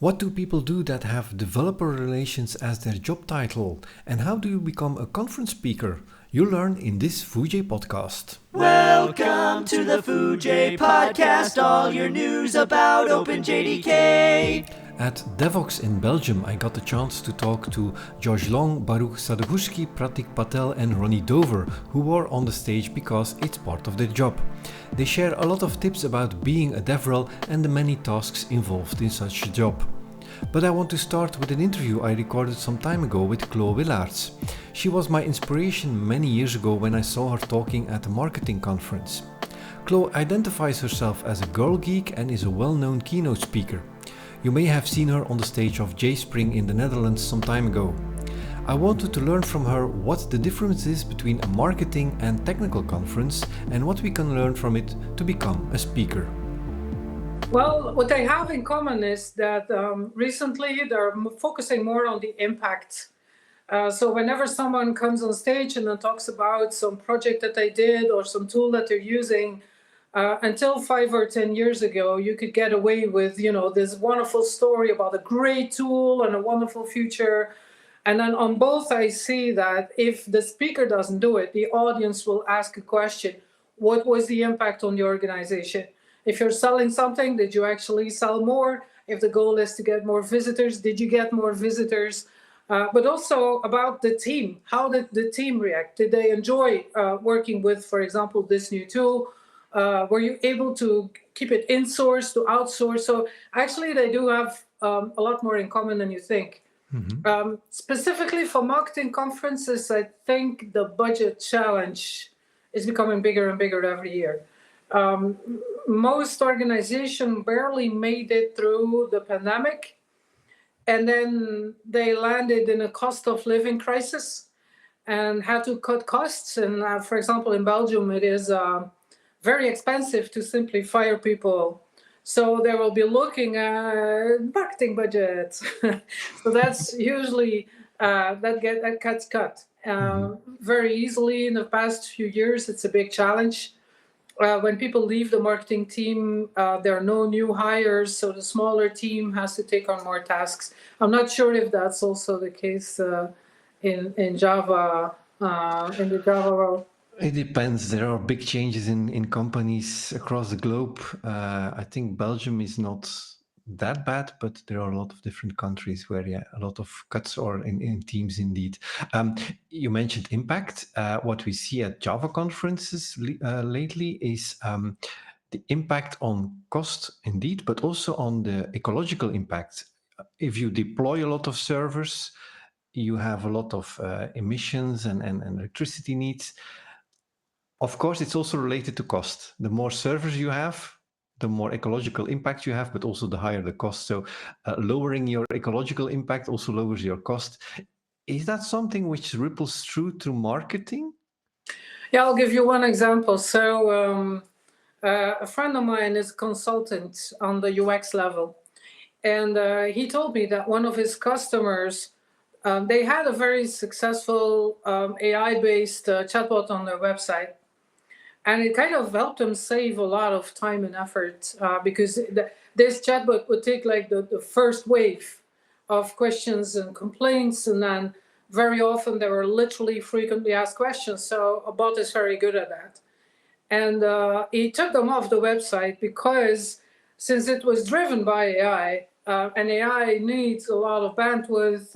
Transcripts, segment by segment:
What do people do that have developer relations as their job title? And how do you become a conference speaker? You learn in this Foojay Podcast. Welcome to the Foojay Podcast, all your news about OpenJDK. At Devoxx in Belgium, I got the chance to talk to Josh Long, Baruch Sadogursky, Pratik Patel and Roni Dover, who were on the stage because it's part of their job. They share a lot of tips about being a DevRel and the many tasks involved in such a job. But I want to start with an interview I recorded some time ago with Clo Willaerts. She was my inspiration many years ago when I saw her talking at a marketing conference. Clo identifies herself as a girl geek and is a well-known keynote speaker. You may have seen her on the stage of J-Spring in the Netherlands some time ago. I wanted to learn from her what the difference is between a marketing and technical conference and what we can learn from it to become a speaker. Well, what they have in common is that recently they're focusing more on the impact. So whenever someone comes on stage and then talks about some project that they did or some tool that they're using, until 5 or 10 years ago, you could get away with, this wonderful story about a great tool and a wonderful future. And then on both, I see that if the speaker doesn't do it, the audience will ask a question. What was the impact on the organization? If you're selling something, did you actually sell more? If the goal is to get more visitors, did you get more visitors? But also about the team. How did the team react? Did they enjoy working with, for example, this new tool? Were you able to keep it in-source, to outsource? So actually, they do have a lot more in common than you think. Mm-hmm. Specifically for marketing conferences, I think the budget challenge is becoming bigger and bigger every year. Most organizations barely made it through the pandemic, and then they landed in a cost of living crisis and had to cut costs. And for example, in Belgium, it is very expensive to simply fire people. So they will be looking at marketing budgets. So that's usually that gets cut very easily. In the past few years, it's a big challenge. When people leave the marketing team, there are no new hires, so the smaller team has to take on more tasks. I'm not sure if that's also the case in Java, in the Java world. It depends. There are big changes in companies across the globe. I think Belgium is not that bad, but there are a lot of different countries where, a lot of cuts are in teams indeed. You mentioned impact. What we see at Java conferences lately is the impact on cost indeed, but also on the ecological impact. If you deploy a lot of servers, you have a lot of emissions and electricity needs. Of course, it's also related to cost. The more servers you have, the more ecological impact you have, but also the higher the cost. So lowering your ecological impact also lowers your cost. Is that something which ripples through to marketing? Yeah, I'll give you one example. So a friend of mine is a consultant on the UX level. And he told me that one of his customers, they had a very successful AI-based chatbot on their website. And it kind of helped them save a lot of time and effort because this chatbot would take like the first wave of questions and complaints. And then very often there were literally frequently asked questions. So a bot is very good at that. And he took them off the website because since it was driven by AI, and AI needs a lot of bandwidth,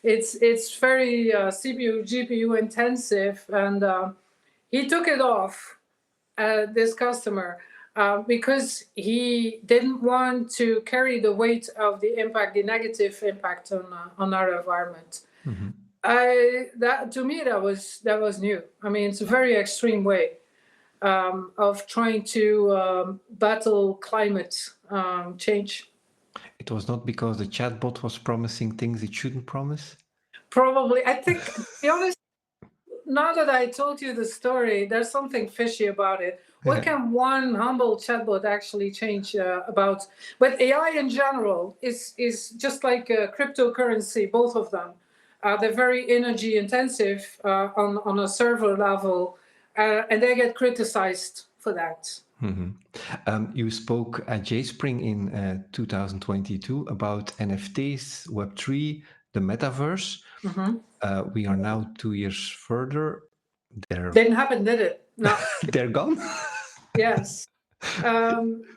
it's very CPU, GPU intensive. And he took it off, this customer, because he didn't want to carry the weight of the impact, the negative impact on our environment. Mm-hmm. To me, that was new. I mean, it's a very extreme way of trying to battle climate change. It was not because the chatbot was promising things it shouldn't promise? Probably. I think, to be honest, now that I told you the story, there's something fishy about it. What can one humble chatbot actually change about? But AI in general is just like a cryptocurrency, both of them. They're very energy intensive on a server level, and they get criticized for that. You spoke at JSpring in 2022 about NFTs, Web3, the metaverse. We are now 2 years further. Didn't happen, did it? No. They're gone. Yes.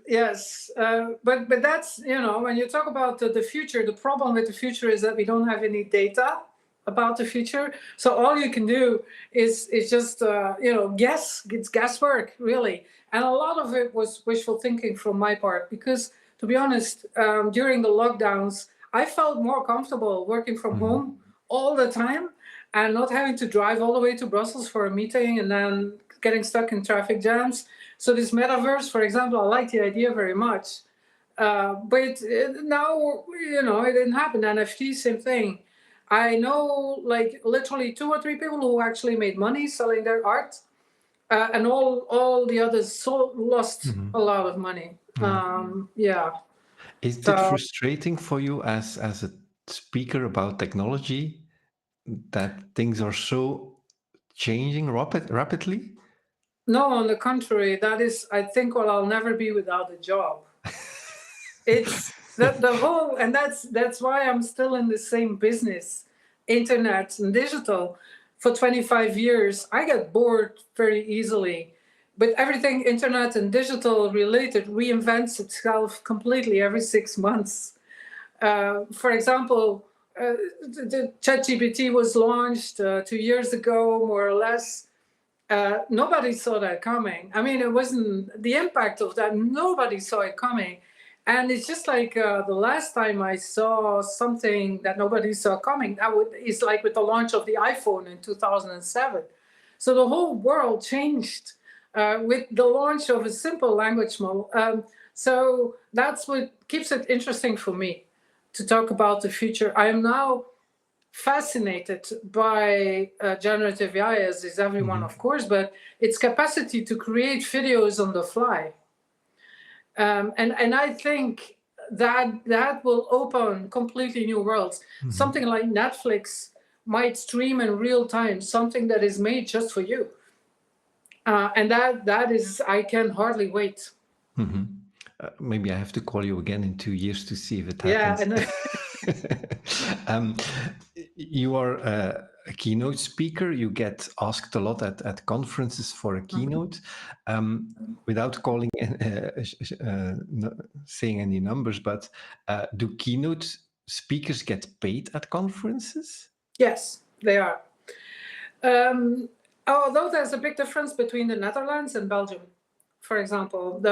Yes. But that's, when you talk about the future, the problem with the future is that we don't have any data about the future. So all you can do is just, guess. It's guesswork, really. And a lot of it was wishful thinking from my part, because to be honest, during the lockdowns, I felt more comfortable working from home all the time and not having to drive all the way to Brussels for a meeting and then getting stuck in traffic jams. So this metaverse, for example, I like the idea very much. But now, it didn't happen. NFT, same thing. I know literally 2 or 3 people who actually made money selling their art. And all the others lost a lot of money. Is it frustrating for you as a speaker about technology that things are so changing rapidly? No, on the contrary, that is, I think, I'll never be without a job. It's the whole, and that's why I'm still in the same business, internet and digital. For 25 years, I get bored very easily. But everything internet and digital related reinvents itself completely every 6 months. For example, the ChatGPT was launched 2 years ago, more or less. Nobody saw that coming. I mean, it wasn't the impact of that. Nobody saw it coming. And it's just like the last time I saw something that nobody saw coming, it's like with the launch of the iPhone in 2007. So the whole world changed with the launch of a simple language model. So that's what keeps it interesting for me to talk about the future. I am now fascinated by generative AI, as is everyone, of course, but its capacity to create videos on the fly. And I think that will open completely new worlds. Something like Netflix might stream in real time something that is made just for you. And that is, I can hardly wait. Maybe I have to call you again in 2 years to see if it happens. Yeah. You are a keynote speaker. You get asked a lot at conferences for a keynote. Without saying any numbers, but do keynote speakers get paid at conferences? Yes, they are. Although there's a big difference between the Netherlands and Belgium. For example, in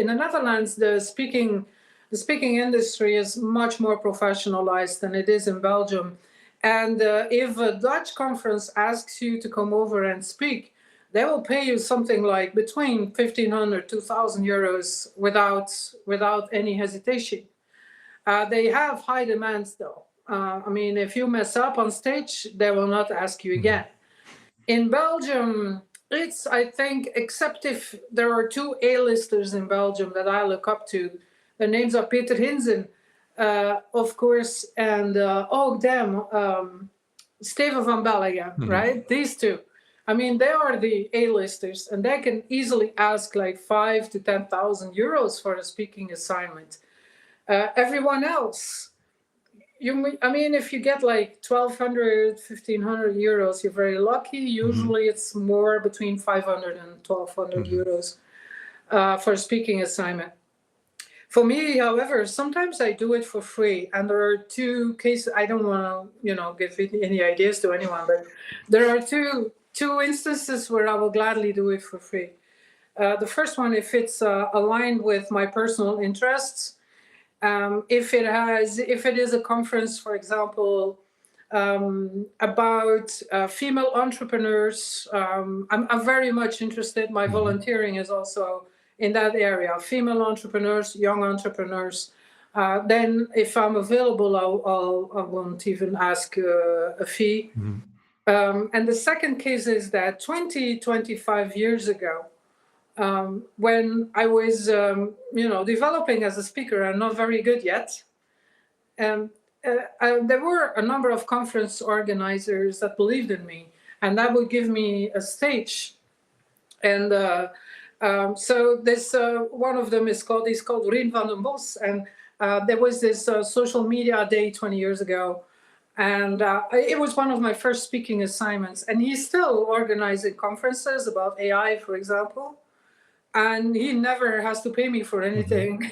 the Netherlands, the speaking industry is much more professionalized than it is in Belgium. And if a Dutch conference asks you to come over and speak, they will pay you something like between 1,500 to 2,000 euros without any hesitation. They have high demands, though. I mean, if you mess up on stage, they will not ask you again. In Belgium, I think, except if there are 2 A-listers in Belgium that I look up to. Their names are Peter Hinsen, of course, and Steven van Bellegem, right? These 2. I mean, they are the A-listers, and they can easily ask like 5,000 to 10,000 euros for a speaking assignment. Everyone else, if you get like 1,200, 1,500 euros, you're very lucky. Usually it's more between 500 and 1,200 euros for a speaking assignment. For me, however, sometimes I do it for free. And there are 2 cases. I don't want to, give any ideas to anyone, but there are two instances where I will gladly do it for free. The first one, if it's aligned with my personal interests. If it is a conference, for example, about female entrepreneurs, I'm very much interested. My volunteering is also in that area. Female entrepreneurs, young entrepreneurs. Then, if I'm available, I won't even ask a fee. And the second case is that 25 years ago, when I was, developing as a speaker and not very good yet, there were a number of conference organizers that believed in me, and that would give me a stage. And So this one of them is called Rien van den Bos, and there was this social media day 20 years ago, and it was one of my first speaking assignments. And he's still organizing conferences about AI, for example, and he never has to pay me for anything.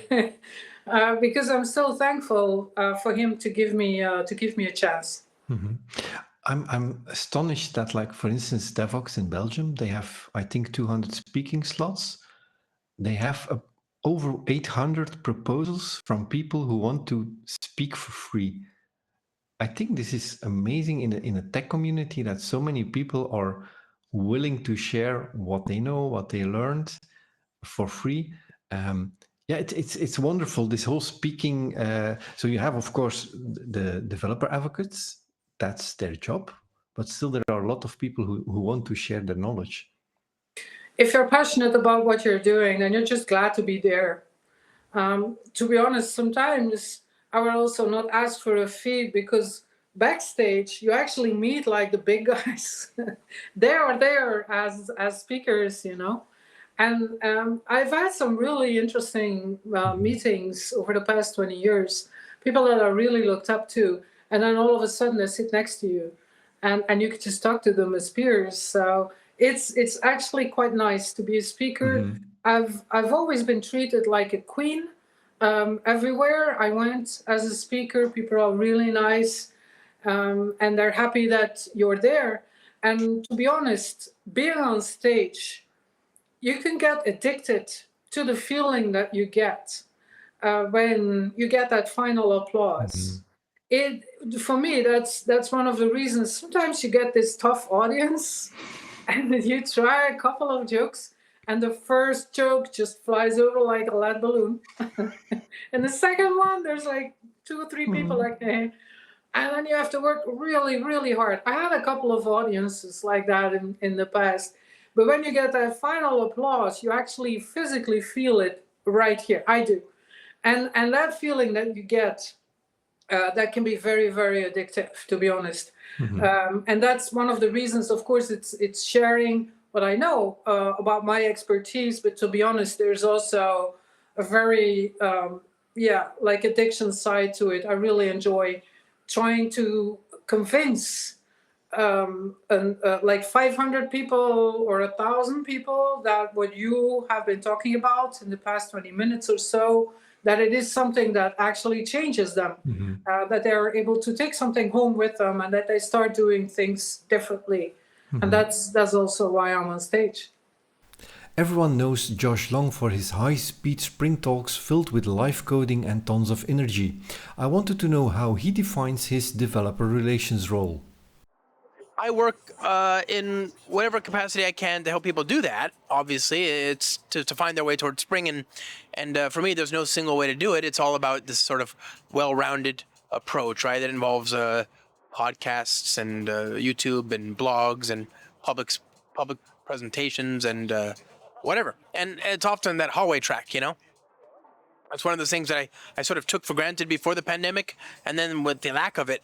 Because I'm still thankful for him to give me a chance. I'm astonished that, like, for instance, Devoxx in Belgium, they have, I think, 200 speaking slots. They have over 800 proposals from people who want to speak for free. I think this is amazing in a tech community that so many people are willing to share what they know, what they learned for free. Yeah, it's wonderful, this whole speaking. So you have, of course, the developer advocates. That's their job. But still, there are a lot of people who want to share their knowledge. If you're passionate about what you're doing, then you're just glad to be there. To be honest, sometimes I will also not ask for a fee, because backstage you actually meet like the big guys. They are there as speakers, And I've had some really interesting meetings over the past 20 years, people that I really looked up to, and then all of a sudden they sit next to you, and you could just talk to them as peers. So it's actually quite nice to be a speaker. I've always been treated like a queen. Everywhere I went as a speaker, people are really nice, and they're happy that you're there. And to be honest, being on stage, you can get addicted to the feeling that you get when you get that final applause. For me, that's one of the reasons. Sometimes you get this tough audience, and you try a couple of jokes, and the first joke just flies over like a lead balloon, and the second one, there's like 2 or 3 people like, hey. And then you have to work really, really hard. I had a couple of audiences like that in the past. But when you get that final applause, you actually physically feel it right here. I do. And that feeling that you get, that can be very, very addictive, to be honest. And that's one of the reasons, of course, it's sharing what I know about my expertise. But to be honest, there's also a very, addiction side to it. I really enjoy trying to convince like 500 people or 1,000 people that what you have been talking about in the past 20 minutes or so, that it is something that actually changes them, that they're able to take something home with them, and that they start doing things differently. And that's also why I'm on stage. Everyone knows Josh Long for his high-speed spring talks filled with live coding and tons of energy. I wanted to know how he defines his developer relations role. I work in whatever capacity I can to help people do that. Obviously, it's to find their way towards spring, and for me, there's no single way to do it. It's all about this sort of well-rounded approach, right? That involves podcasts and YouTube and blogs and public presentations and whatever. And it's often that hallway track, It's one of those things that I sort of took for granted before the pandemic, and then with the lack of it,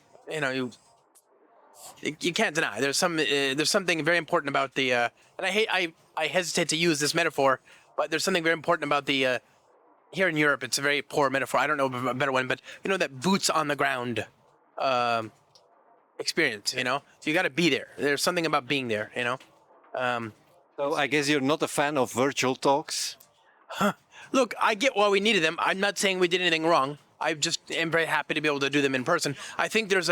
you can't deny there's something very important about the and I hesitate to use this metaphor, but there's something very important about the here in Europe. It's a very poor metaphor. I don't know a better one, but that boots on the ground experience. So you got to be there. There's something about being there. So I guess you're not a fan of virtual talks. Look, I get why we needed them. I'm not saying we did anything wrong. I just am very happy to be able to do them in person. I think there's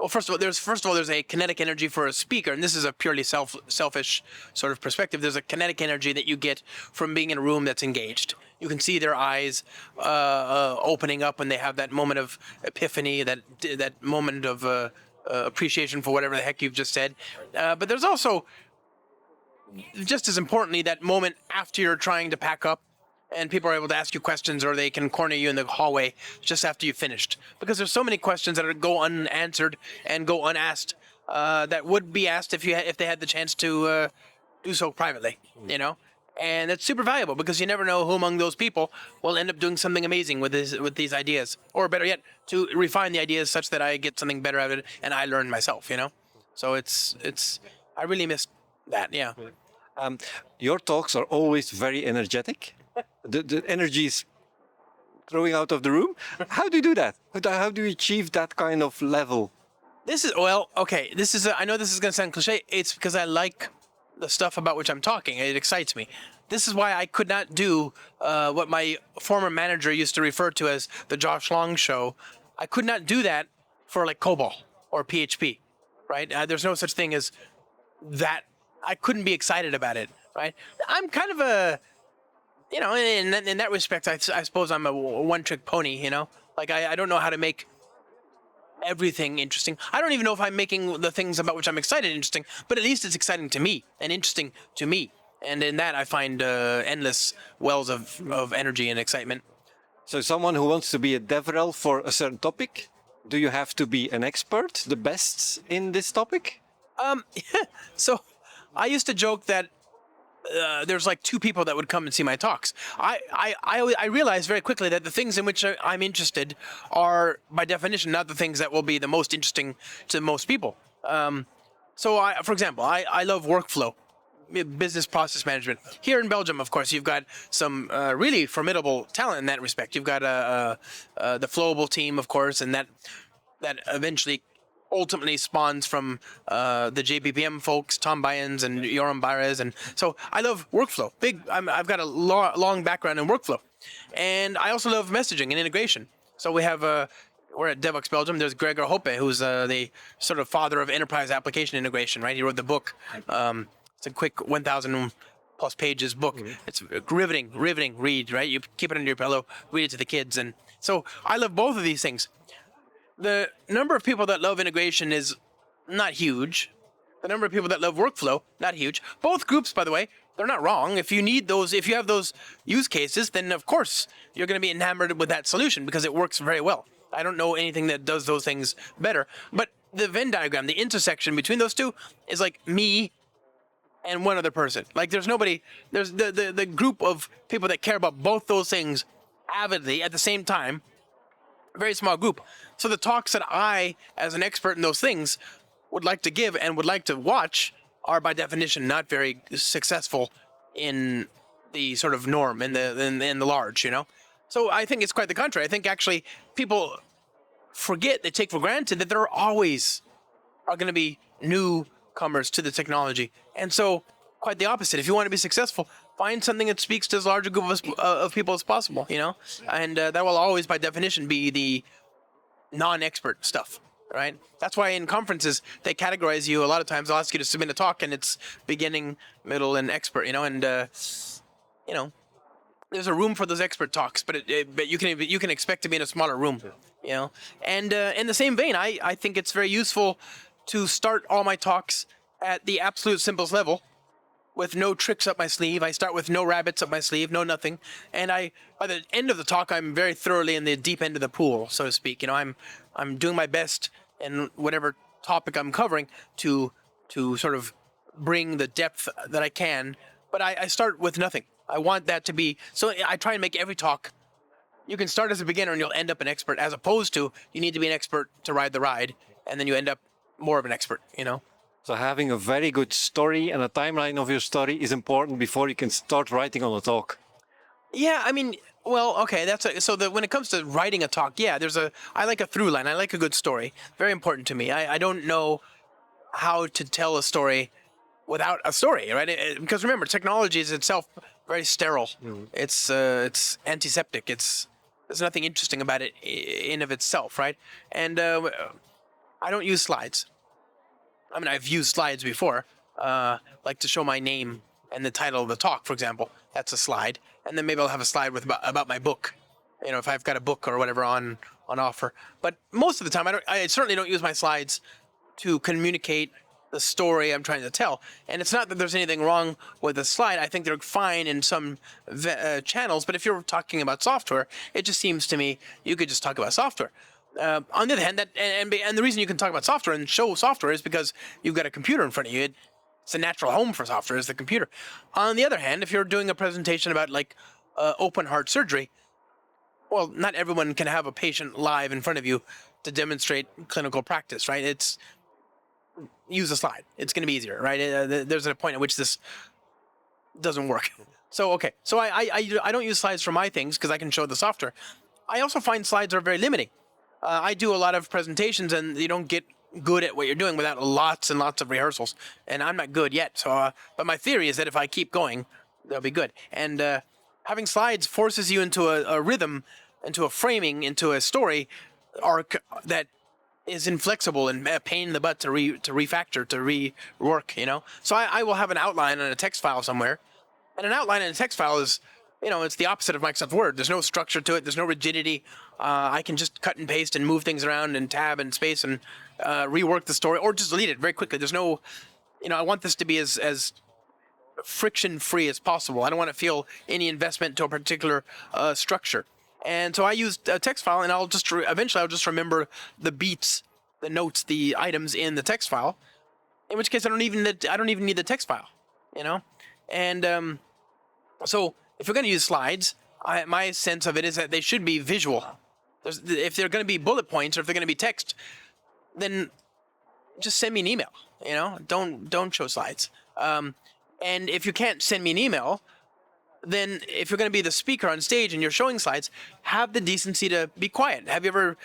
first of all, there's a kinetic energy for a speaker, and this is a purely selfish sort of perspective. There's a kinetic energy that you get from being in a room that's engaged. You can see their eyes opening up when they have that moment of epiphany, that moment of appreciation for whatever the heck you've just said. But there's also, just as importantly, that moment after you're trying to pack up, and people are able to ask you questions, or they can corner you in the hallway just after you've finished. Because there's so many questions that go unanswered and go unasked that would be asked if they had the chance to do so privately, And it's super valuable, because you never know who among those people will end up doing something amazing with these ideas. Or better yet, to refine the ideas such that I get something better out of it and I learn myself, So it's I really missed that, yeah. Your talks are always very energetic. The energy is throwing out of the room. How do you do that? How do you achieve that kind of level? This is, well, okay, this is, I know this is going to sound cliche. It's because I like the stuff about which I'm talking. It excites me. This is why I could not do what my former manager used to refer to as the Josh Long show. I could not do that for like COBOL or PHP, right? There's no such thing as that. I couldn't be excited about it, right? I'm kind of a, you know, in that respect, I suppose I'm a one-trick pony, you know? Like, I don't know how to make everything interesting. I don't even know if I'm making the things about which I'm excited interesting, but at least it's exciting to me and interesting to me. And in that, I find endless wells of energy and excitement. So someone who wants to be a DevRel for a certain topic, do you have to be an expert, the best in this topic? So I used to joke that there's like two people that would come and see my talks. I realized very quickly that the things in which I'm interested are, by definition, not the things that will be the most interesting to most people. So, for example, I love workflow, business process management. Here in Belgium, of course, you've got some really formidable talent in that respect. You've got the Flowable team, of course, and that eventually ultimately spawns from the JBPM folks, Tom Byans and Yoram Bares. And so I love workflow. I've got a long background in workflow. And I also love messaging and integration. So we have, we're at Devoxx Belgium. There's Gregor Hoppe, who's the sort of father of enterprise application integration, right? He wrote the book. It's a quick 1,000 plus pages book. Mm-hmm. It's riveting read, right? You keep it under your pillow, read it to the kids. And so I love both of these things. The number of people that love integration is not huge. The number of people that love workflow, not huge. Both groups, by the way, they're not wrong. If you need those, if you have those use cases, then of course you're going to be enamored with that solution because it works very well. I don't know anything that does those things better. But the Venn diagram, the intersection between those two is like me and one other person. Like there's nobody, there's the group of people that care about both those things avidly at the same time. A very small group. So the talks that I, as an expert in those things, would like to give and would like to watch are by definition not very successful in the sort of norm, in the large, you know? So I think it's quite the contrary. I think actually people forget, they take for granted that there always are going to be newcomers to the technology. And so quite the opposite. If you want to be successful, find something that speaks to as large a group of people as possible, you know? And that will always, by definition, be the non-expert stuff, right? That's why in conferences, they categorize you. A lot of times they'll ask you to submit a talk and it's beginning, middle, and expert, you know? And, you know, there's a room for those expert talks, but you can expect to be in a smaller room, you know? And in the same vein, I think it's very useful to start all my talks at the absolute simplest level, with no tricks up my sleeve. I start with no rabbits up my sleeve, no nothing. And by the end of the talk, I'm very thoroughly in the deep end of the pool, so to speak. You know, I'm doing my best in whatever topic I'm covering to sort of bring the depth that I can. But I start with nothing. I want that to be, so I try and make every talk, you can start as a beginner and you'll end up an expert, as opposed to you need to be an expert to ride the ride, and then you end up more of an expert, you know? So having a very good story and a timeline of your story is important before you can start writing on a talk. Yeah, I mean, well, okay, when it comes to writing a talk, yeah, I like a through line. I like a good story. Very important to me. I don't know how to tell a story without a story, right? Because remember, technology is itself very sterile. Mm. It's antiseptic. There's nothing interesting about it in of itself, right? And I don't use slides. I mean, I've used slides before, like to show my name and the title of the talk, for example. That's a slide. And then maybe I'll have a slide with about my book, you know, if I've got a book or whatever on offer. But most of the time, I certainly don't use my slides to communicate the story I'm trying to tell. And it's not that there's anything wrong with the slide. I think they're fine in some channels. But if you're talking about software, it just seems to me you could just talk about software. On the other hand, and the reason you can talk about software and show software is because you've got a computer in front of you. It's a natural home for software, is the computer. On the other hand, if you're doing a presentation about like open heart surgery, well, not everyone can have a patient live in front of you to demonstrate clinical practice, right? Use a slide. It's going to be easier, right? There's a point at which this doesn't work. So, okay. So I don't use slides for my things because I can show the software. I also find slides are very limiting. I do a lot of presentations and you don't get good at what you're doing without lots and lots of rehearsals. And I'm not good yet. So, but my theory is that if I keep going, they'll be good. And having slides forces you into a rhythm, into a framing, into a story arc that is inflexible and a pain in the butt to refactor, to rework, you know? So I will have an outline in a text file somewhere. And an outline in a text file is, you know, it's the opposite of Microsoft Word. There's no structure to it. There's no rigidity. I can just cut and paste and move things around and tab and space and rework the story or just delete it very quickly. There's no, you know, I want this to be as friction-free as possible. I don't want to feel any investment to a particular structure. And so I use a text file, and I'll just eventually I'll just remember the beats, the notes, the items in the text file. In which case I don't even need the text file, you know. And so if you're going to use slides, my sense of it is that they should be visual. If they're going to be bullet points or if they're going to be text, then just send me an email. You know, don't show slides. And if you can't send me an email, then if you're going to be the speaker on stage and you're showing slides, have the decency to be quiet. Have you ever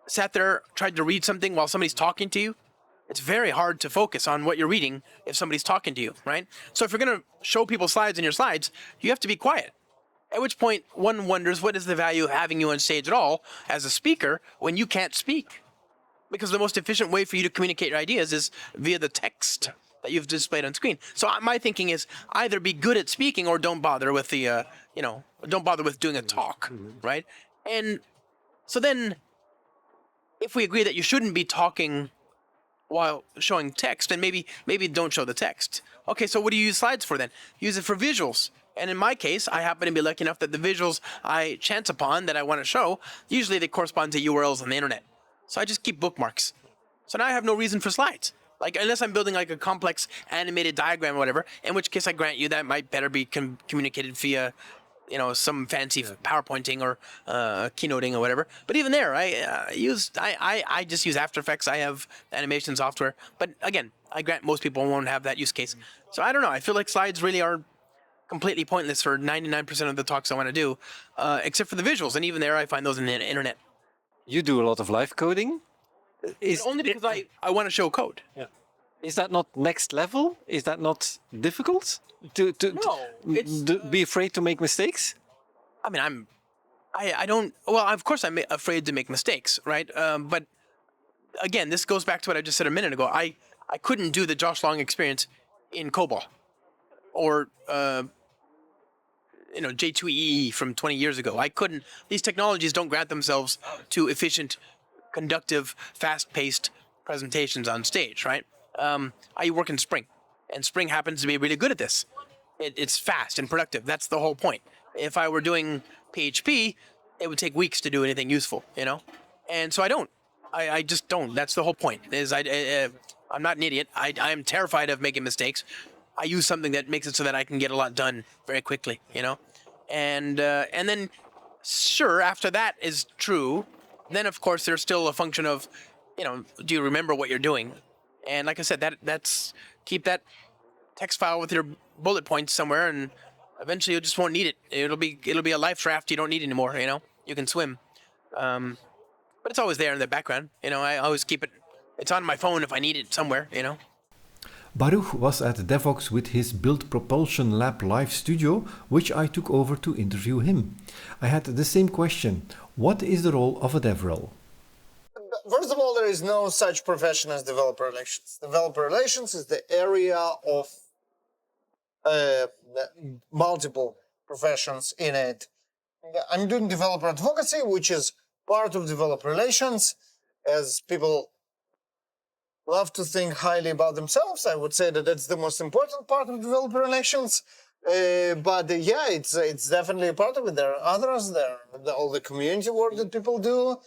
sat there, tried to read something while somebody's talking to you? It's very hard to focus on what you're reading if somebody's talking to you, right? So if you're going to show people slides in your slides, you have to be quiet. At which point, one wonders, what is the value of having you on stage at all as a speaker when you can't speak? Because the most efficient way for you to communicate your ideas is via the text that you've displayed on screen. So my thinking is either be good at speaking or don't bother with the, don't bother with doing a talk, right? And so then if we agree that you shouldn't be talking while showing text, then maybe don't show the text. Okay, so what do you use slides for then? Use it for visuals. And in my case, I happen to be lucky enough that the visuals I chance upon that I want to show, usually they correspond to URLs on the internet. So I just keep bookmarks. So now I have no reason for slides. Like, unless I'm building like a complex animated diagram or whatever, in which case I grant you that might better be communicated via, you know, some fancy PowerPointing or keynoting or whatever. But even there, I just use After Effects. I have animation software. But again, I grant most people won't have that use case. So I don't know. I feel like slides really are completely pointless for 99% of the talks I want to do, except for the visuals. And even there, I find those in the internet. You do a lot of live coding. Only because I want to show code. Yeah. Is that not next level? Is that not difficult to be afraid to make mistakes? I mean, I don't. Well, of course I'm afraid to make mistakes, right? But again, this goes back to what I just said a minute ago. I couldn't do the Josh Long experience in COBOL or J2EE from 20 years ago. I couldn't. These technologies don't grant themselves to efficient, conductive, fast-paced presentations on stage, right? I work in Spring, and Spring happens to be really good at this. It's fast and productive. That's the whole point. If I were doing PHP, it would take weeks to do anything useful, you know? And so I don't. I just don't. That's the whole point. I'm not an idiot. I'm terrified of making mistakes. I use something that makes it so that I can get a lot done very quickly, you know? And then, sure, after that is true, then of course there's still a function of, you know, do you remember what you're doing? And like I said, that's keep that text file with your bullet points somewhere, and eventually you just won't need it. It'll be a life raft you don't need anymore, you know? You can swim. But it's always there in the background, you know? I always keep it. It's on my phone if I need it somewhere, you know? Baruch was at Devoxx with his Build Propulsion Lab live studio, which I took over to interview him. I had the same question. What is the role of a DevRel? First of all, there is no such profession as developer relations. Developer relations is the area of multiple professions in it. I'm doing developer advocacy, which is part of developer relations. As people love to think highly about themselves, I would say that that's the most important part of developer relations. But yeah, it's definitely a part of it. There are others. There are all the community work that people do.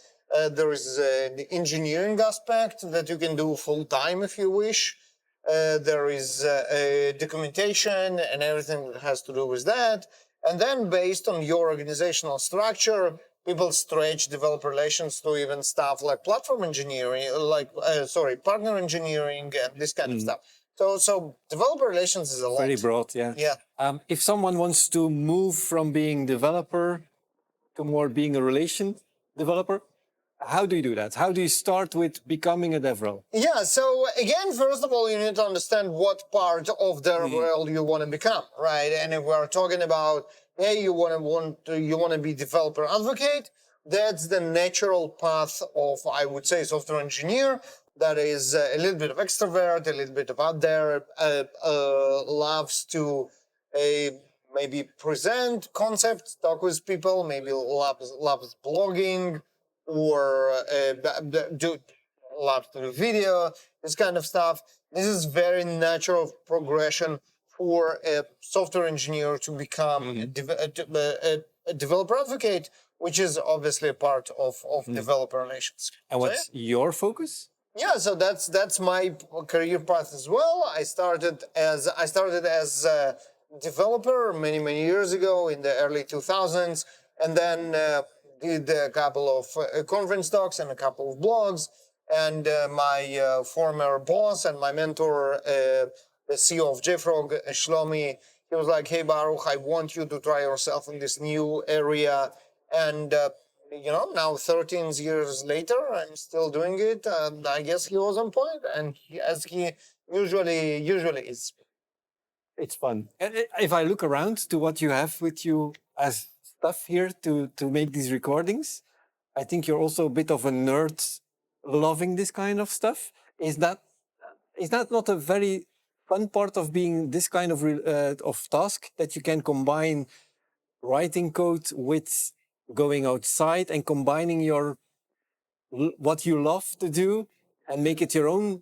There is the engineering aspect that you can do full-time if you wish. There is documentation and everything that has to do with that. And then based on your organizational structure, people stretch developer relations to even stuff like platform engineering, partner engineering and this kind of stuff. So developer relations is a lot. Very broad, yeah. Yeah. If someone wants to move from being developer to more being a relation developer, how do you do that? How do you start with becoming a DevRel? Yeah, so again, first of all, you need to understand what part of DevRel you want to become, right? And if we're talking about, hey, you want to be developer advocate, that's the natural path of, I would say, software engineer. That is a little bit of extrovert, a little bit of out there, loves to maybe present concepts, talk with people, maybe loves blogging, or loves to do video, this kind of stuff. This is very natural progression for a software engineer to become a developer advocate, which is obviously a part of developer relations. And what's your focus? Yeah, so that's my career path as well. I started as a developer many years ago in the early 2000s, and then did a couple of conference talks and a couple of blogs. And my former boss and my mentor, the CEO of JFrog, Shlomi, he was like, "Hey Baruch, I want you to try yourself in this new area." And now 13 years later, I'm still doing it. I guess he was on point, and as he usually is. It's fun. And if I look around to what you have with you as stuff here to make these recordings, I think you're also a bit of a nerd loving this kind of stuff. Is that not a very fun part of being this kind of task, that you can combine writing code with going outside and combining what you love to do and make it your own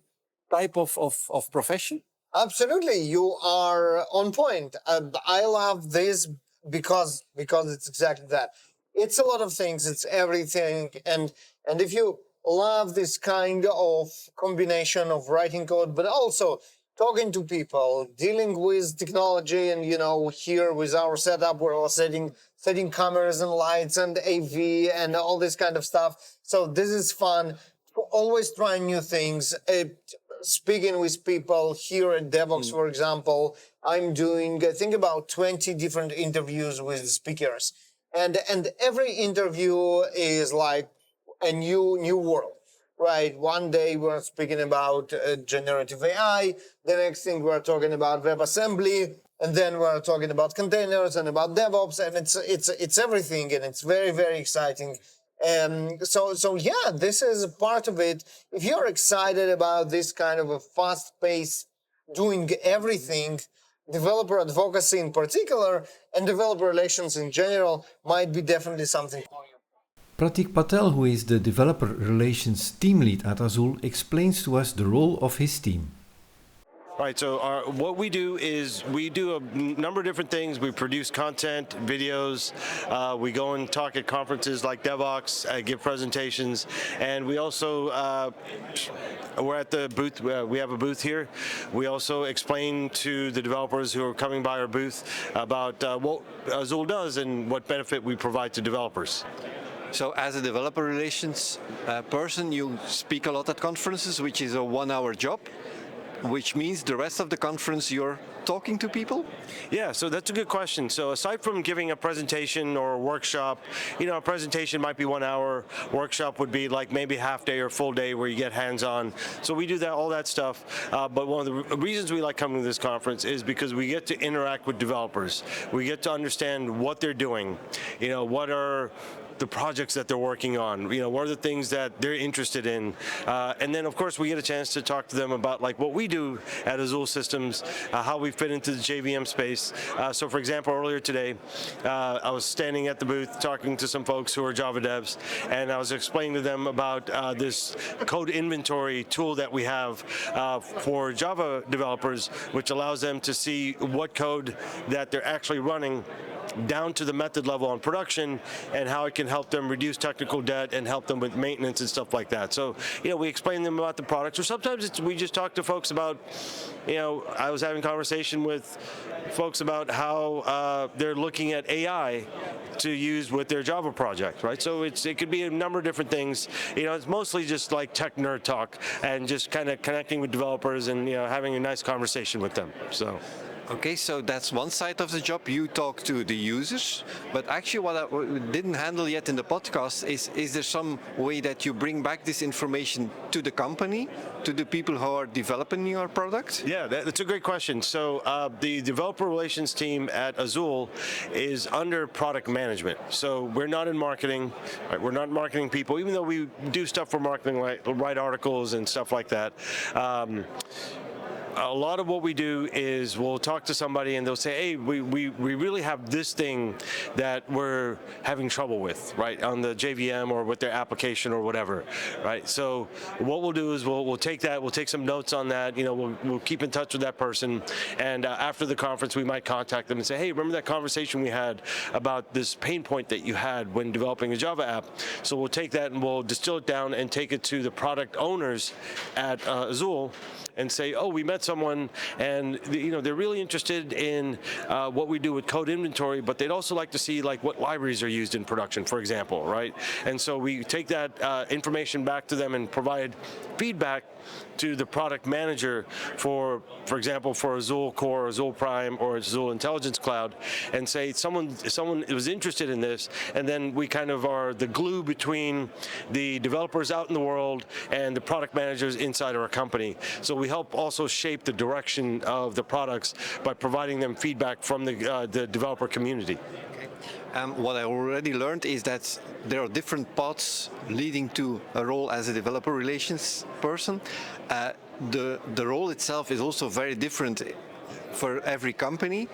type of profession? Absolutely, you are on point. I love this because it's exactly that. It's a lot of things. It's everything, and if you love this kind of combination of writing code, but also talking to people, dealing with technology, and here with our setup, we're all setting cameras and lights and AV and all this kind of stuff. So this is fun. Always trying new things. Speaking with people here at Devoxx, for example, I'm doing, I think, about 20 different interviews with speakers. And every interview is like a new world, right? One day we're speaking about generative AI. The next thing we're talking about WebAssembly. And then we're talking about containers and about DevOps. And it's everything. And it's very, very exciting. So yeah, this is a part of it. If you're excited about this kind of a fast pace, doing everything, developer advocacy in particular, and developer relations in general might be definitely something for you. Pratik Patel, who is the developer relations team lead at Azul, explains to us the role of his team. Right, so what we do is we do a number of different things. We produce content, videos. We go and talk at conferences like Devoxx, give presentations, and we also we're at the booth. We have a booth here. We also explain to the developers who are coming by our booth about what Azul does and what benefit we provide to developers. So as a developer relations person, you speak a lot at conferences, which is a 1-hour job, which means the rest of the conference you're talking to people? Yeah, so that's a good question. So aside from giving a presentation or a workshop, a presentation might be 1 hour, workshop would be like maybe half day or full day where you get hands-on. So we do all that stuff. But one of the reasons we like coming to this conference is because we get to interact with developers. We get to understand what they're doing. What are the projects that they're working on, what are the things that they're interested in. And then, of course, we get a chance to talk to them about like what we do at Azul Systems, how we fit into the JVM space. So, for example, earlier today, I was standing at the booth talking to some folks who are Java devs, and I was explaining to them about this code inventory tool that we have for Java developers, which allows them to see what code that they're actually running down to the method level on production and how it can can help them reduce technical debt and help them with maintenance and stuff like that. So, we explain to them about the products, or sometimes we just talk to folks about, I was having a conversation with folks about how they're looking at AI to use with their Java project, right? So it could be a number of different things. It's mostly just like tech nerd talk and just kind of connecting with developers and having a nice conversation with them. So. Okay, so that's one side of the job. You talk to the users, but actually what I didn't handle yet in the podcast is there some way that you bring back this information to the company, to the people who are developing your product? Yeah, that's a great question. So the developer relations team at Azul is under product management. So we're not in marketing, right? We're not marketing people, even though we do stuff for marketing, like write articles and stuff like that. A lot of what we do is we'll talk to somebody and they'll say, hey, we really have this thing that we're having trouble with, right, on the JVM or with their application or whatever, right? So what we'll do is we'll take that, we'll take some notes on that, we'll keep in touch with that person, and after the conference we might contact them and say, hey, remember that conversation we had about this pain point that you had when developing a Java app? So we'll take that and we'll distill it down and take it to the product owners at Azul and say, oh, we met someone and they're really interested in what we do with code inventory, but they'd also like to see like what libraries are used in production, for example, right? And so we take that information back to them and provide feedback to the product manager for example, for Azul Core, Azul Prime, or Azul Intelligence Cloud, and say someone was interested in this, and then we kind of are the glue between the developers out in the world and the product managers inside our company. So we help also shape the direction of the products by providing them feedback from the developer community. What I already learned is that there are different paths leading to a role as a developer relations person. The role itself is also very different for every company.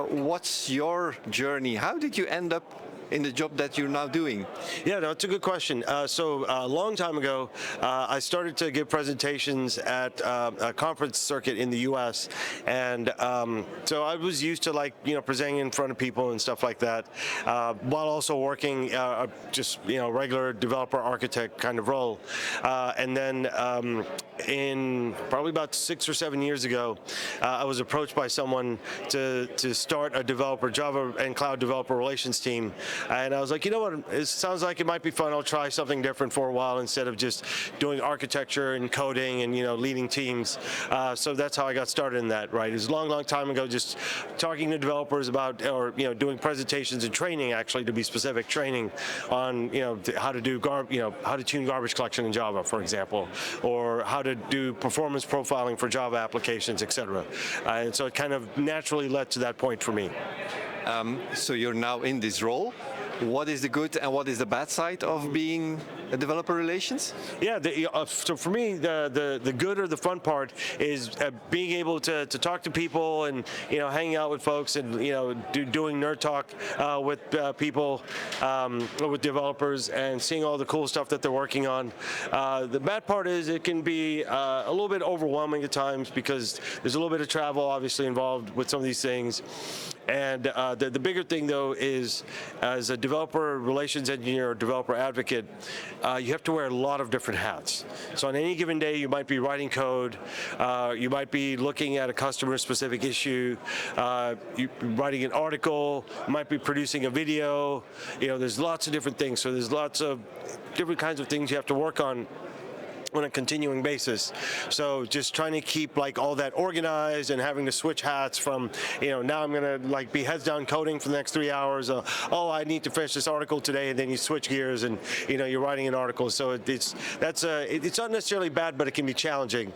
What's your journey? How did you end up in the job that you're now doing? Yeah, no, it's a good question. So a long time ago, I started to give presentations at a conference circuit in the U.S. And so I was used to presenting in front of people and stuff like that, while also working just regular developer architect kind of role. And then in probably about 6 or 7 years ago, I was approached by someone to start a developer Java and cloud developer relations team. And I was like, you know what, it sounds like it might be fun. I'll try something different for a while instead of just doing architecture and coding and, leading teams. So that's how I got started in that, right? It was a long, long time ago, just talking to developers about, or, doing presentations and training, actually, to be specific, training on, how to do, how to tune garbage collection in Java, for example, or how to do performance profiling for Java applications, et cetera. And so it kind of naturally led to that point for me. So you're now in this role. What is the good and what is the bad side of being a developer relations? Yeah, so for me, the good or the fun part is being able to talk to people and hanging out with folks and doing nerd talk with people, with developers, and seeing all the cool stuff that they're working on. The bad part is it can be a little bit overwhelming at times because there's a little bit of travel obviously involved with some of these things. And the bigger thing, though, is as a developer relations engineer or developer advocate, you have to wear a lot of different hats. So on any given day, you might be writing code, you might be looking at a customer-specific issue, you're writing an article, you might be producing a video. There's lots of different things. So there's lots of different kinds of things you have to work on a continuing basis. So just trying to keep all that organized and having to switch hats from, now I'm gonna be heads down coding for the next 3 hours. Oh, I need to finish this article today, and then you switch gears and you're writing an article. So it's not necessarily bad, but it can be challenging.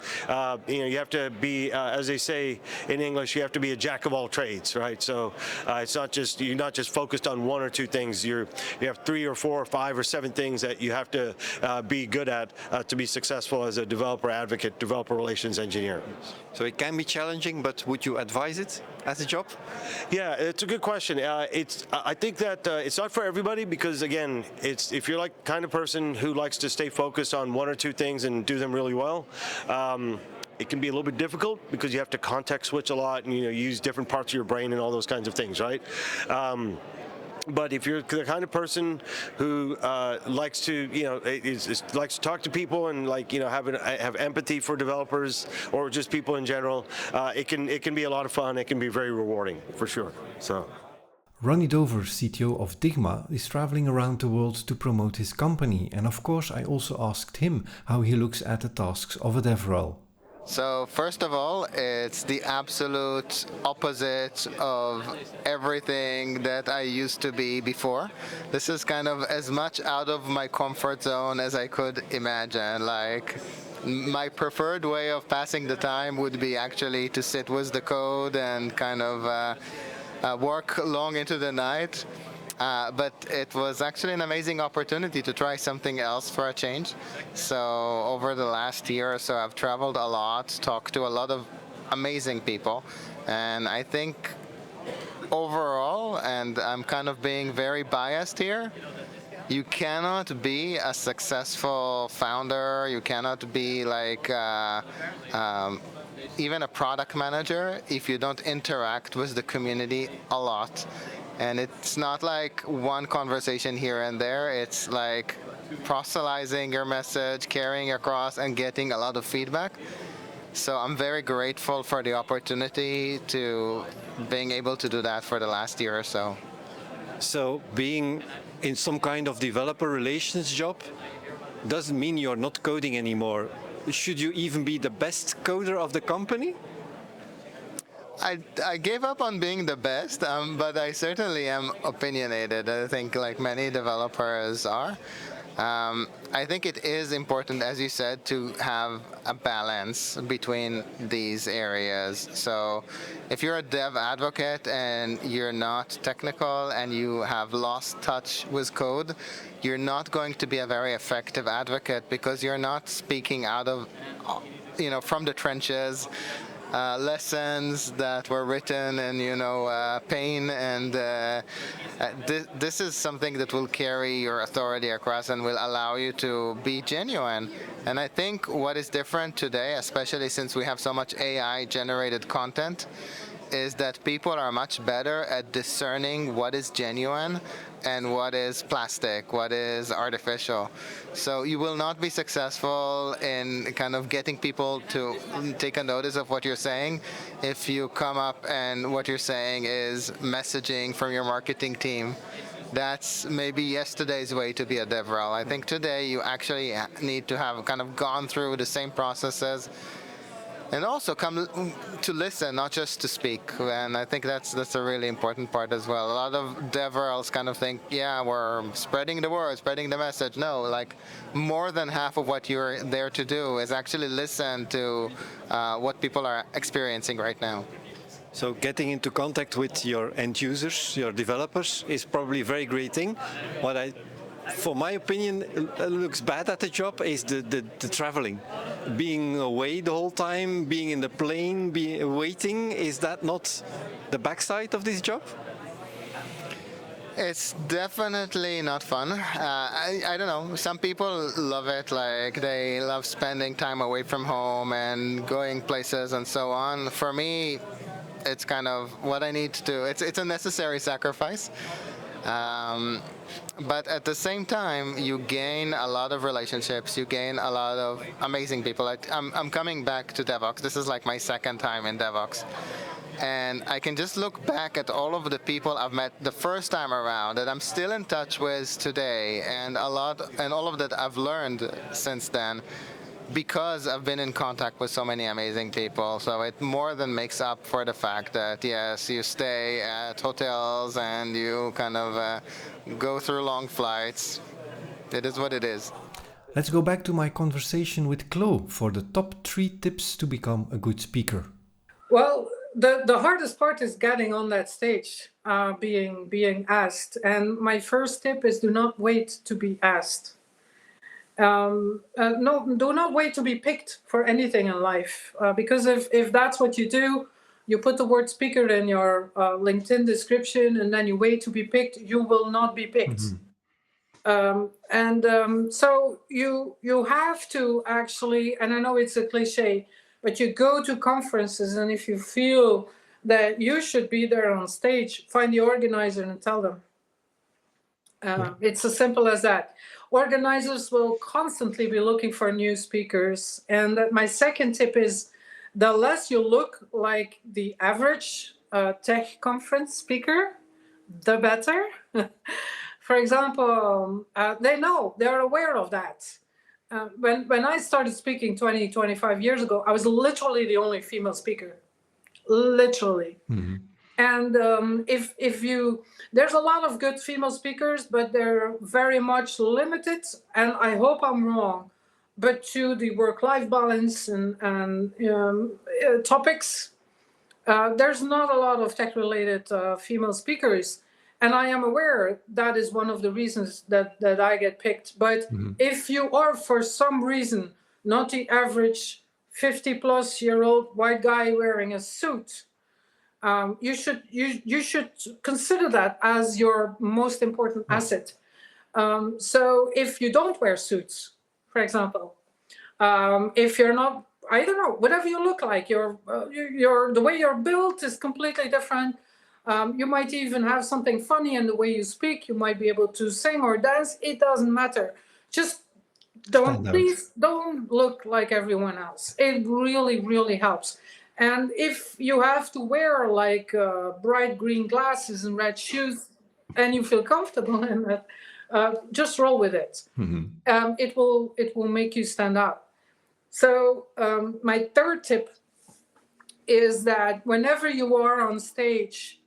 You have to be, as they say in English, you have to be a jack of all trades, right? So it's not just you're not just focused on one or two things. You have 3 or 4 or 5 or 7 things that you have to be good at to be successful as a developer advocate, developer relations engineer. So it can be challenging, but would you advise it as a job? Yeah, it's a good question. I think that it's not for everybody because, again, if you're kind of person who likes to stay focused on 1 or 2 things and do them really well, it can be a little bit difficult because you have to context switch a lot and use different parts of your brain and all those kinds of things, right? But if you're the kind of person who likes to, likes to talk to people and have empathy for developers or just people in general, it can be a lot of fun. It can be very rewarding for sure. So. Roni Dover, CTO of Digma, is traveling around the world to promote his company, and of course I also asked him how he looks at the tasks of a DevRel. So first of all, it's the absolute opposite of everything that I used to be before. This is kind of as much out of my comfort zone as I could imagine. Like, my preferred way of passing the time would be actually to sit with the code and kind of work long into the night. But it was actually an amazing opportunity to try something else for a change. So over the last year or so, I've traveled a lot, talked to a lot of amazing people. And I think overall, and I'm kind of being very biased here, you cannot be a successful founder, you cannot be like even a product manager if you don't interact with the community a lot. And it's not like one conversation here and there, it's like proselytizing your message, carrying across, and getting a lot of feedback. So I'm very grateful for the opportunity to being able to do that for the last year or so. So being in some kind of developer relations job doesn't mean you're not coding anymore. Should you even be the best coder of the company? I gave up on being the best, but I certainly am opinionated. I think like many developers are. I think it is important, as you said, to have a balance between these areas. So if you're a dev advocate and you're not technical and you have lost touch with code, you're not going to be a very effective advocate because you're not speaking out of, from the trenches. Lessons that were written in, pain, and this is something that will carry your authority across and will allow you to be genuine. And I think what is different today, especially since we have so much AI-generated content, is that people are much better at discerning what is genuine and what is plastic, what is artificial. So you will not be successful in kind of getting people to take a notice of what you're saying if you come up and what you're saying is messaging from your marketing team. That's maybe yesterday's way to be a DevRel. I think today you actually need to have kind of gone through the same processes and also come to listen, not just to speak. And I think that's a really important part as well. A lot of DevRels kind of think, yeah, we're spreading the word, spreading the message. No, like more than half of what you're there to do is actually listen to what people are experiencing right now. So getting into contact with your end users, your developers, is probably a very great thing. For my opinion, looks bad at the job is the traveling. Being away the whole time, being in the plane, waiting, is that not the backside of this job? It's definitely not fun. I don't know. Some people love it, like they love spending time away from home and going places and so on. For me, it's kind of what I need to do. It's a necessary sacrifice. But at the same time, you gain a lot of relationships. You gain a lot of amazing people. I'm coming back to Devoxx. This is like my second time in Devoxx. And I can just look back at all of the people I've met the first time around that I'm still in touch with today, and all of that I've learned since then, because I've been in contact with so many amazing people. So it more than makes up for the fact that, yes, you stay at hotels and you kind of go through long flights. It is what it is. Let's go back to my conversation with Clo for the top 3 tips to become a good speaker. Well, the hardest part is getting on that stage, being asked. And my first tip is do not wait to be asked. No, do not wait to be picked for anything in life, because if that's what you do, you put the word speaker in your LinkedIn description and then you wait to be picked, you will not be picked. So you have to actually, and I know it's a cliche, but you go to conferences, and if you feel that you should be there on stage, find the organizer and tell them. It's as simple as that. Organizers will constantly be looking for new speakers. And my second tip is the less you look like the average tech conference speaker, the better. For example, they're aware of that. When I started speaking 20, 25 years ago, I was literally the only female speaker. Literally. Mm-hmm. And if you, there's a lot of good female speakers, but they're very much limited. And I hope I'm wrong, but to the work-life balance and topics, there's not a lot of tech-related female speakers. And I am aware that is one of the reasons that I get picked. But if you are, for some reason, not the average 50-plus-year-old white guy wearing a suit, you should consider that as your most important asset. So if you don't wear suits, for example, if you're not, I don't know, whatever you look like, the way you're built is completely different. You might even have something funny in the way you speak. You might be able to sing or dance. It doesn't matter. Just please don't look like everyone else. It really, really helps. And if you have to wear like bright green glasses and red shoes, and you feel comfortable in that, just roll with it. It will make you stand out. So my third tip is that whenever you are on stage,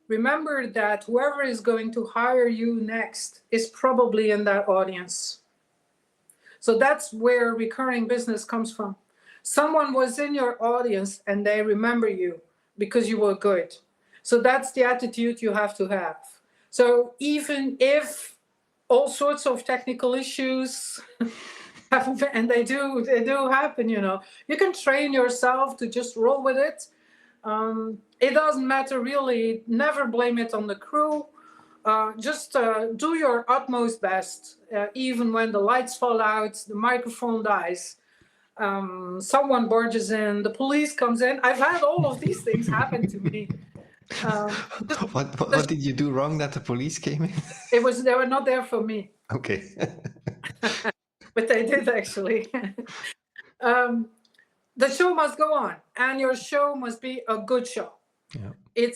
remember that whoever is going to hire you next is probably in that audience. So that's where recurring business comes from. Someone was in your audience and they remember you because you were good. So that's the attitude you have to have. So even if all sorts of technical issues happen, and they do happen, you can train yourself to just roll with it. It doesn't matter really. Never blame it on the crew. Just do your utmost best. Even when the lights fall out, the microphone dies, someone barges in, the police comes in. I've had all of these things happen to me. What did you do wrong that the police came in? They were not there for me. Okay. But they did actually. The show must go on, and your show must be a good show. Yeah. It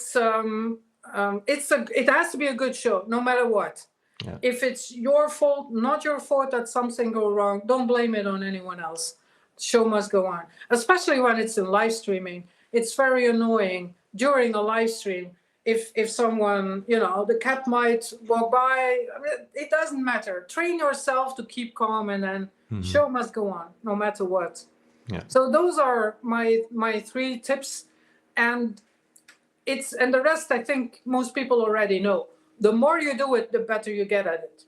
has to be a good show, no matter what. Yeah. If it's your fault, not your fault that something go wrong, don't blame it on anyone else. The show must go on, especially when it's in live streaming. It's very annoying during a live stream if someone, the cat might walk by. It doesn't matter. Train yourself to keep calm, and then show must go on, no matter what. Yeah. So those are my three tips, and the rest I think most people already know. The more you do it, the better you get at it.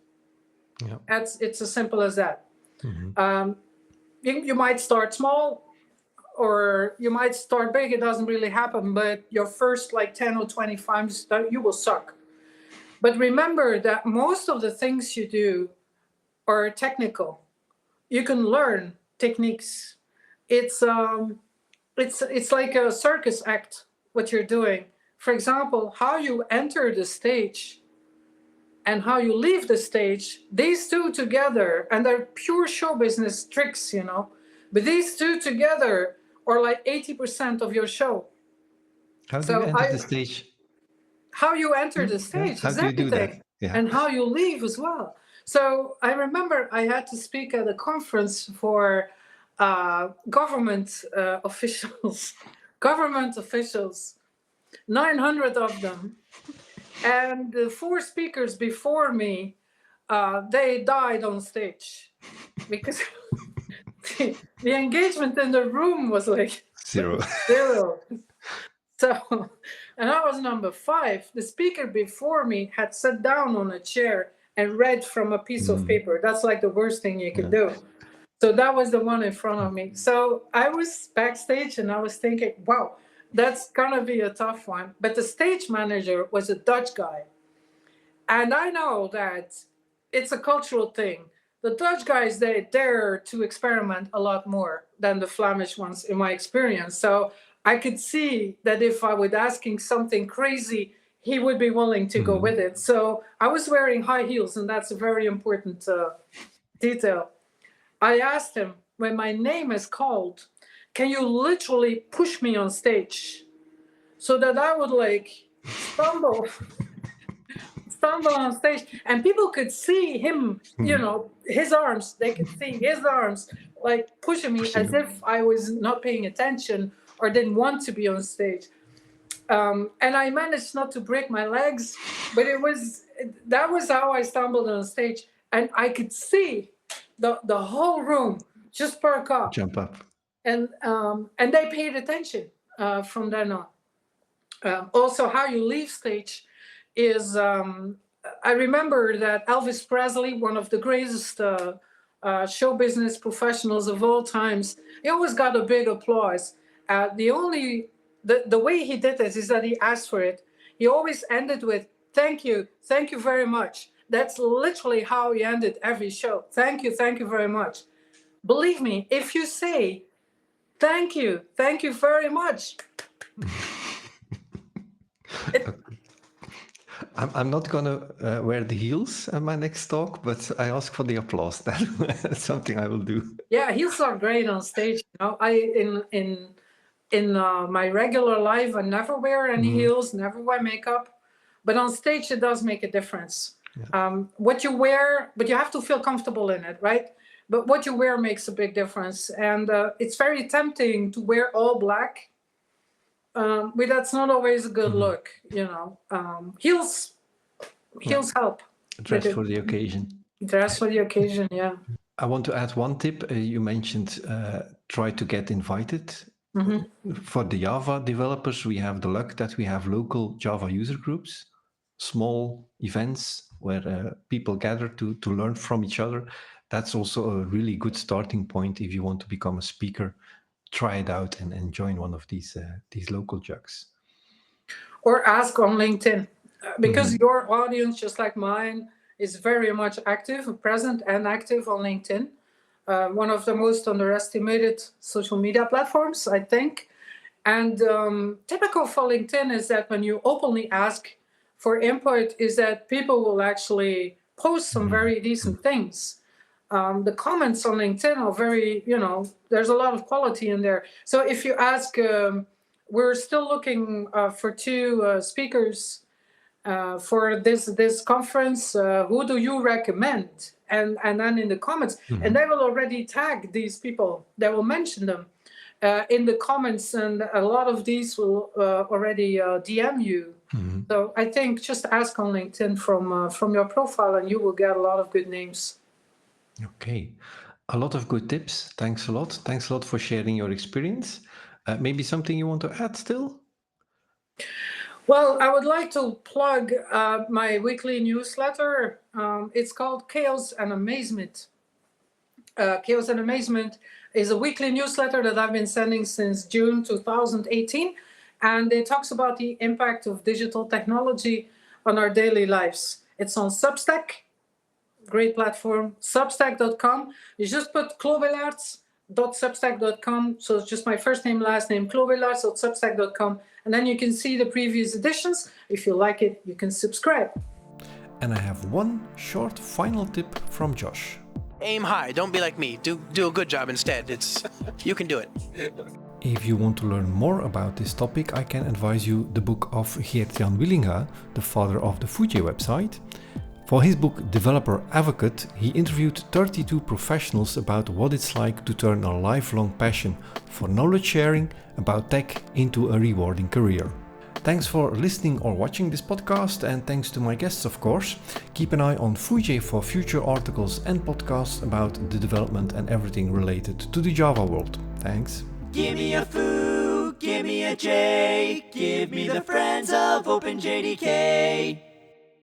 Yeah. It's as simple as that. You might start small, or you might start big. It doesn't really happen, but your first 10 or 20 times, you will suck. But remember that most of the things you do are technical. You can learn techniques. It's like a circus act, what you're doing. For example, how you enter the stage and how you leave the stage, these two together, and they're pure show business tricks, but these two together are like 80% of your show. How do you enter the stage? How you enter the stage, how do you do that? Yeah. And how you leave as well. So I remember I had to speak at a conference for government officials, 900 of them. And the 4 speakers before me, they died on stage because the engagement in the room was like zero. So, and I was number 5. The speaker before me had sat down on a chair and read from a piece of paper. That's like the worst thing you can do. So that was the one in front of me. So I was backstage and I was thinking, wow, that's gonna be a tough one. But the stage manager was a Dutch guy. And I know that it's a cultural thing. The Dutch guys, they dare to experiment a lot more than the Flemish ones in my experience. So I could see that if I was asking something crazy, he would be willing to go with it. So I was wearing high heels, and that's a very important detail. I asked him, when my name is called, can you literally push me on stage so that I would like stumble on stage, and people could see him, his arms, they could see his arms like pushing me as if I was not paying attention or didn't want to be on stage. And I managed not to break my legs, but that was how I stumbled on stage, and I could see the whole room just perk up, jump up, and they paid attention from then on. Also, how you leave stage is, I remember that Elvis Presley, one of the greatest show business professionals of all times, he always got a big applause. The way he did this is that he asked for it. He always ended with, thank you very much. That's literally how he ended every show. Thank you very much. Believe me, if you say, thank you very much. I'm not going to wear the heels at my next talk, but I ask for the applause. That's something I will do. Yeah, heels are great on stage. In my regular life, I never wear any heels, never wear makeup. But on stage, it does make a difference. Yeah. What you wear, but you have to feel comfortable in it, right? But what you wear makes a big difference. And it's very tempting to wear all black. But that's not always a good look, Heels help. Dress for the occasion. Dress for the occasion, yeah. I want to add one tip. You mentioned try to get invited. For the Java developers, we have the luck that we have local Java user groups, small events where people gather to learn from each other. That's also a really good starting point if you want to become a speaker. Try it out and join one of these local jugs. Or ask on LinkedIn, because your audience, just like mine, is very much active, present and active on LinkedIn. One of the most underestimated social media platforms, I think. And typical for LinkedIn is that when you openly ask for input, is that people will actually post some very decent things. The comments on LinkedIn are very, there's a lot of quality in there. So if you ask, we're still looking for 2 speakers for this conference, who do you recommend? And then in the comments, and they will already tag these people. They will mention them in the comments, and a lot of these will already DM you. So I think just ask on LinkedIn from your profile, and you will get a lot of good names. Okay, a lot of good tips. Thanks a lot. Thanks a lot for sharing your experience. Maybe something you want to add still? Well, I would like to plug my weekly newsletter. It's called Chaos and Amazement. Chaos and Amazement is a weekly newsletter that I've been sending since June 2018. And it talks about the impact of digital technology on our daily lives. It's on Substack, great platform, substack.com. You just put Clo Willaerts.substack.com. So it's just my first name, last name, Clo Willaerts.substack.com. And then you can see the previous editions. If you like it, you can subscribe. And I have one short final tip from Josh. Aim high. Don't be like me. Do a good job instead. You can do it. If you want to learn more about this topic, I can advise you the book of Geert-Jan Willinga, the father of the Foojay website. For his book Developer Advocate, he interviewed 32 professionals about what it's like to turn a lifelong passion for knowledge sharing about tech into a rewarding career. Thanks for listening or watching this podcast, and thanks to my guests, of course. Keep an eye on Foojay for future articles and podcasts about the development and everything related to the Java world. Thanks. Give me a Foo, give me a J, give me the friends of OpenJDK.